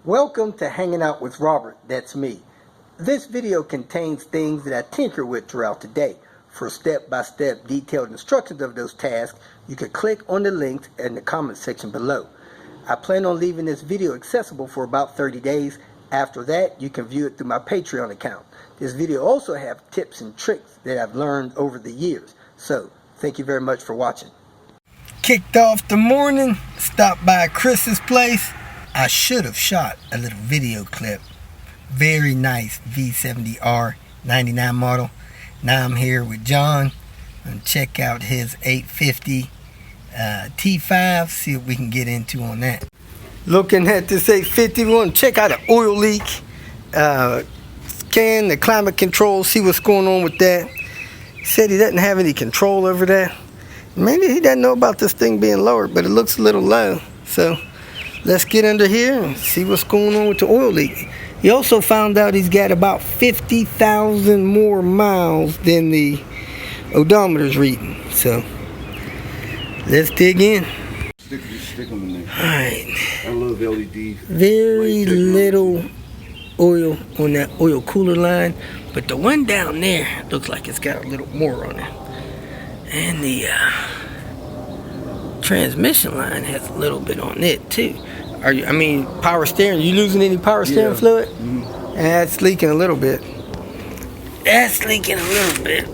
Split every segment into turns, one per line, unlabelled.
Welcome to Hanging Out with Robert, that's me. This video contains things that I tinker with throughout the day. For step-by-step detailed instructions of those tasks, you can click on the links in the comment section below. I plan on leaving this video accessible for about 30 days. After that, you can view it through my Patreon account. This video also has tips and tricks that I've learned over the years. So, thank you very much for watching. Kicked off the morning, stopped by Chris's place. I should have shot a little video clip. Very nice V70R 99 model. Now I'm here with John and check out his 850 T5, see what we can get into on that. Looking at this 850, we want to check out an oil leak, scan the climate control, see what's going on with that. He said he doesn't have any control over that. Maybe he doesn't know about this thing being lowered, but it looks a little low. So let's get under here and see what's going on with the oil leak. He also found out he's got about 50,000 more miles than the odometer's reading. So let's dig in.
Stick them in there.
Alright.
I love LED.
Very little oil on that oil cooler line, but the one down there looks like it's got a little more on it. And the transmission line has a little bit on it too. Power steering. You losing any power steering fluid?
Mm-hmm.
That's leaking a little bit. That's leaking a little bit.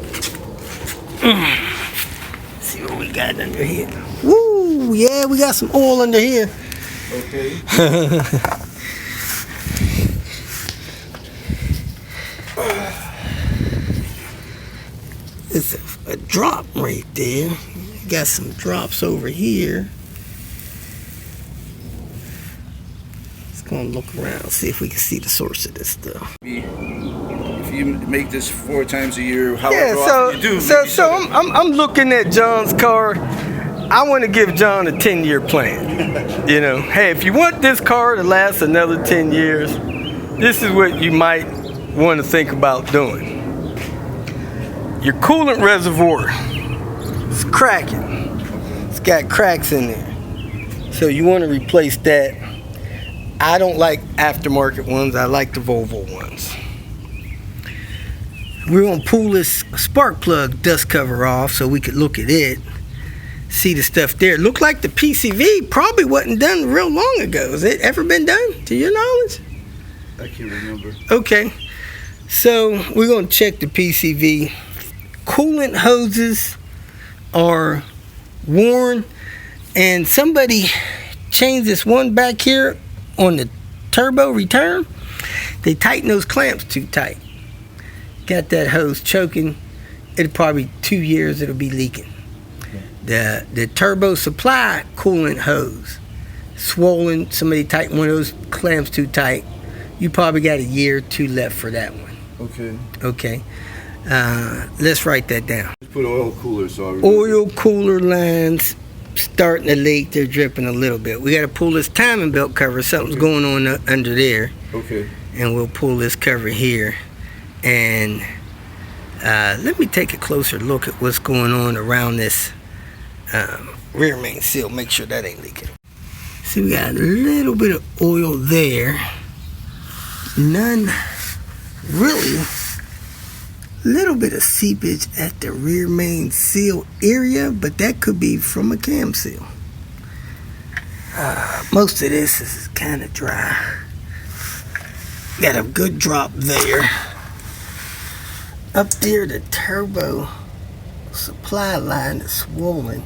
See what we got under here. Woo! Yeah, we got some oil under here.
Okay.
It's a drop right there. Got some drops over here. Let's go and look around, see if we can see the source of this stuff.
If you make this 4 times a year, how
so
often you do?
I'm looking at John's car. I want to give John a 10-year plan. You know, hey, if you want this car to last another 10 years, this is what you might want to think about doing. Your coolant reservoir is cracking. It's got cracks in there. So you want to replace that. I don't like aftermarket ones. I like the Volvo ones. We're going to pull this spark plug dust cover off so we could look at it. See the stuff there. It looked like the PCV probably wasn't done real long ago. Has it ever been done, to your knowledge?
I can't remember.
Okay. So we're going to check the PCV. Coolant hoses are worn, and somebody changed this one back here on the turbo return. They tighten those clamps too tight. Got that hose choking. It'll probably 2 years it'll be leaking. The turbo supply coolant hose swollen. Somebody tightened one of those clamps too tight. You probably got a year or 2 left for that one. Okay. Let's write that down.
Just put oil cooler.
Oil cooler lines starting to leak. They're dripping a little bit. We got to pull this timing belt cover. Something's going on under there.
Okay.
And we'll pull this cover here. And let me take a closer look at what's going on around this rear main seal. Make sure that ain't leaking. See, we got a little bit of oil there. None really. Little bit of seepage at the rear main seal area, but that could be from a cam seal. Most of this is kind of dry. Got a good drop there. Up there, the turbo supply line is swollen.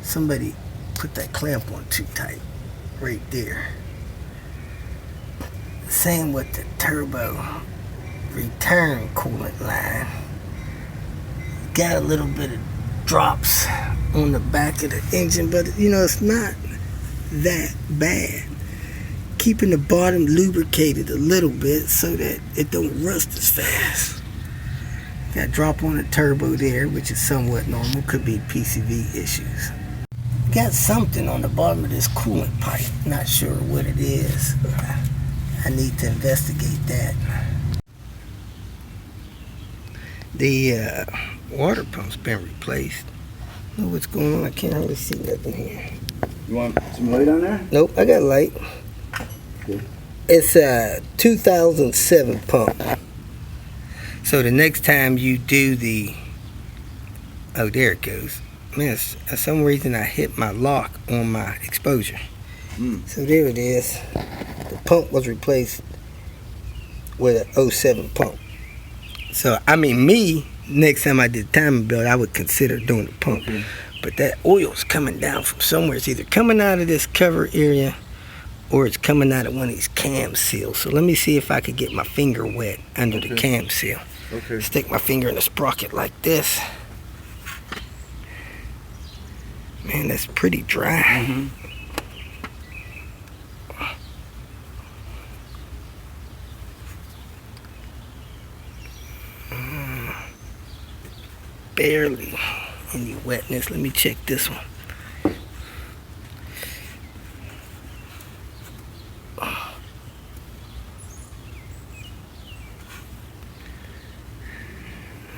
Somebody put that clamp on too tight right there. Same with the turbo return coolant line. Got a little bit of drops on the back of the engine, but you know, it's not that bad. Keeping the bottom lubricated a little bit so that it don't rust as fast. Got a drop on the turbo there, which is somewhat normal. Could be PCV issues. Got something on the bottom of this coolant pipe. Not sure what it is. I need to investigate that. The water pump's been replaced. I don't know what's going on. I can't hardly see nothing here.
You want some light on there?
Nope, I got light.
Okay.
It's a 2007 pump. So the next time you do the, oh, there it goes. Man, for some reason I hit my lock on my exposure. So there it is. The pump was replaced with a 07 pump. So I mean, me, next time I did timing belt, I would consider doing the pump. But that oil's coming down from somewhere. It's either coming out of this cover area or it's coming out of one of these cam seals. So let me see if I could get my finger wet under the cam seal. Stick my finger in the sprocket like this. Man, that's pretty dry. Barely any wetness. Let me check this one.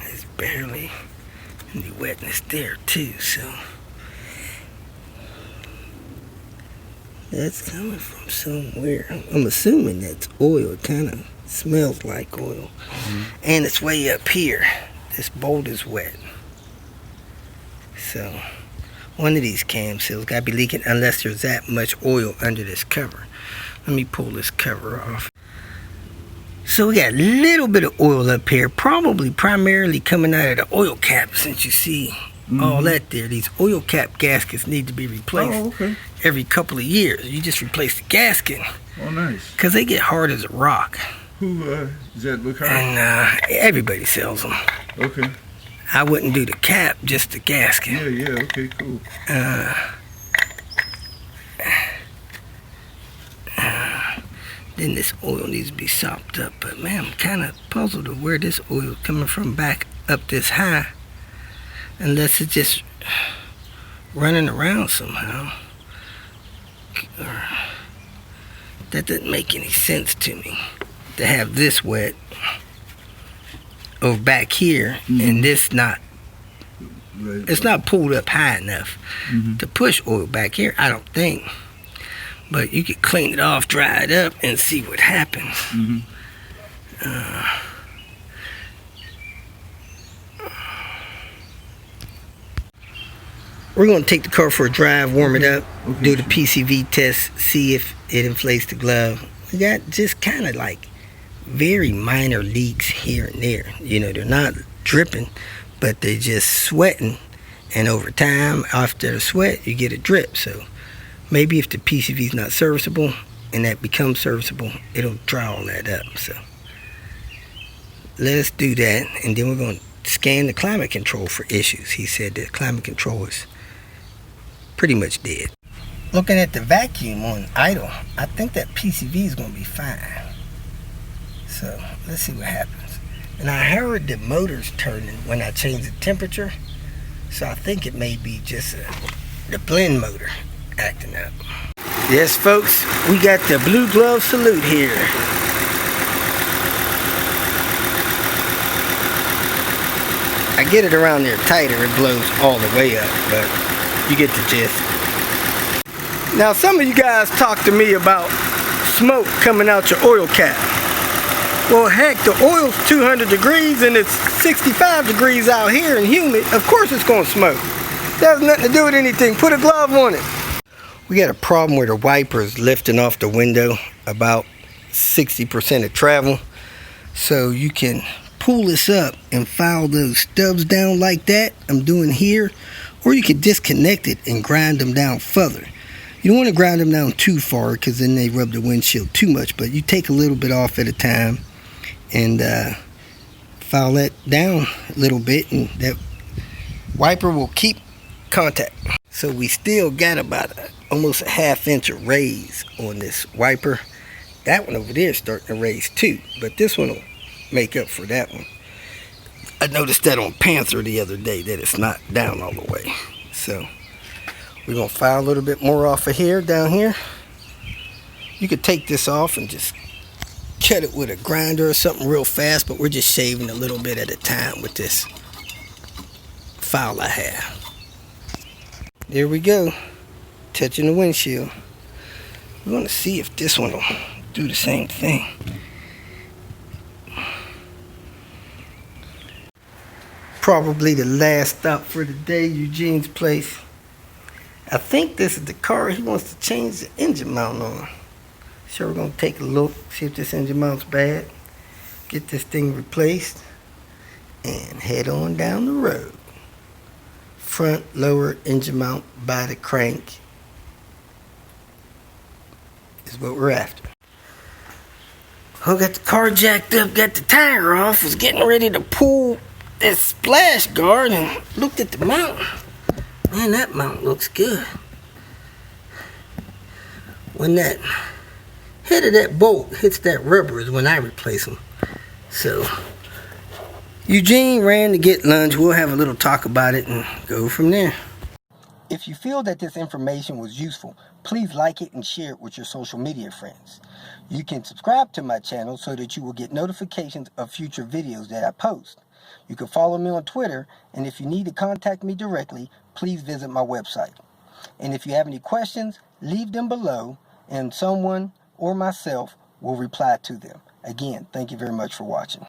There's barely any wetness there too, so that's coming from somewhere. I'm assuming that's oil. It kind of smells like oil. And it's way up here. This bolt is wet. So one of these cam seals got to be leaking unless there's that much oil under this cover. Let me pull this cover off. So we got a little bit of oil up here, probably primarily coming out of the oil cap, since you see all that there. These oil cap gaskets need to be replaced every couple of years. You just replace the gasket.
Oh, nice.
Because they get hard as a rock.
Who does that look hard?
And everybody sells them.
Okay.
I wouldn't do the cap, just the gasket.
Yeah, okay, cool.
Then this oil needs to be sopped up. But man, I'm kind of puzzled of where this oil is coming from back up this high. Unless it's just running around somehow. That doesn't make any sense to me. To have this wet over back here and this not, it's not pulled up high enough to push oil back here, I don't think. But you could clean it off, dry it up, and see what happens. We're going to take the car for a drive, warm it up, do the PCV test, see if it inflates the glove. We got just kind of like very minor leaks here and there. You know, they're not dripping, but they're just sweating. And over time, after the sweat, you get a drip. So maybe if the PCV is not serviceable and that becomes serviceable, it'll dry all that up. So let us do that, and then we're going to scan the climate control for issues. He said that climate control is pretty much dead. Looking at the vacuum on idle, I think that PCV is going to be fine. So let's see what happens. And I heard the motor's turning when I changed the temperature. So I think it may be just the blend motor acting up. Yes, folks, we got the blue glove salute here. I get it around there tighter, it blows all the way up, but you get the gist. Now, some of you guys talk to me about smoke coming out your oil cap. Well, heck, the oil's 200 degrees and it's 65 degrees out here and humid. Of course it's going to smoke. That has nothing to do with anything. Put a glove on it. We got a problem where the wiper is lifting off the window about 60% of travel. So you can pull this up and file those stubs down like that I'm doing here. Or you can disconnect it and grind them down further. You don't want to grind them down too far because then they rub the windshield too much. But you take a little bit off at a time and file that down a little bit, and that wiper will keep contact. So we still got about almost a ½ inch of raise on this wiper. That one over there is starting to raise too, but this one will make up for that one. I noticed that on Panther the other day, that it's not down all the way. So we're gonna file a little bit more off of here, down here. You could take this off and just cut it with a grinder or something real fast, but we're just shaving a little bit at a time with this file I have. There we go, touching the windshield. We're gonna see if this one will do the same thing. Probably the last stop for the day, Eugene's place. I think this is the car he wants to change the engine mount on. So we're gonna take a look, see if this engine mount's bad, get this thing replaced, and head on down the road. Front lower engine mount by the crank is what we're after. I got the car jacked up, got the tire off, was getting ready to pull this splash guard and looked at the mount. Man, that mount looks good. When that head of that bolt hits that rubber is when I replace them. So Eugene ran to get lunch. We'll have a little talk about it and go from there. If you feel that this information was useful, please like it and share it with your social media friends. You can subscribe to my channel so that you will get notifications of future videos that I post. You can follow me on Twitter, and if you need to contact me directly, please visit my website. And if you have any questions, leave them below, and someone or myself will reply to them. Again, thank you very much for watching.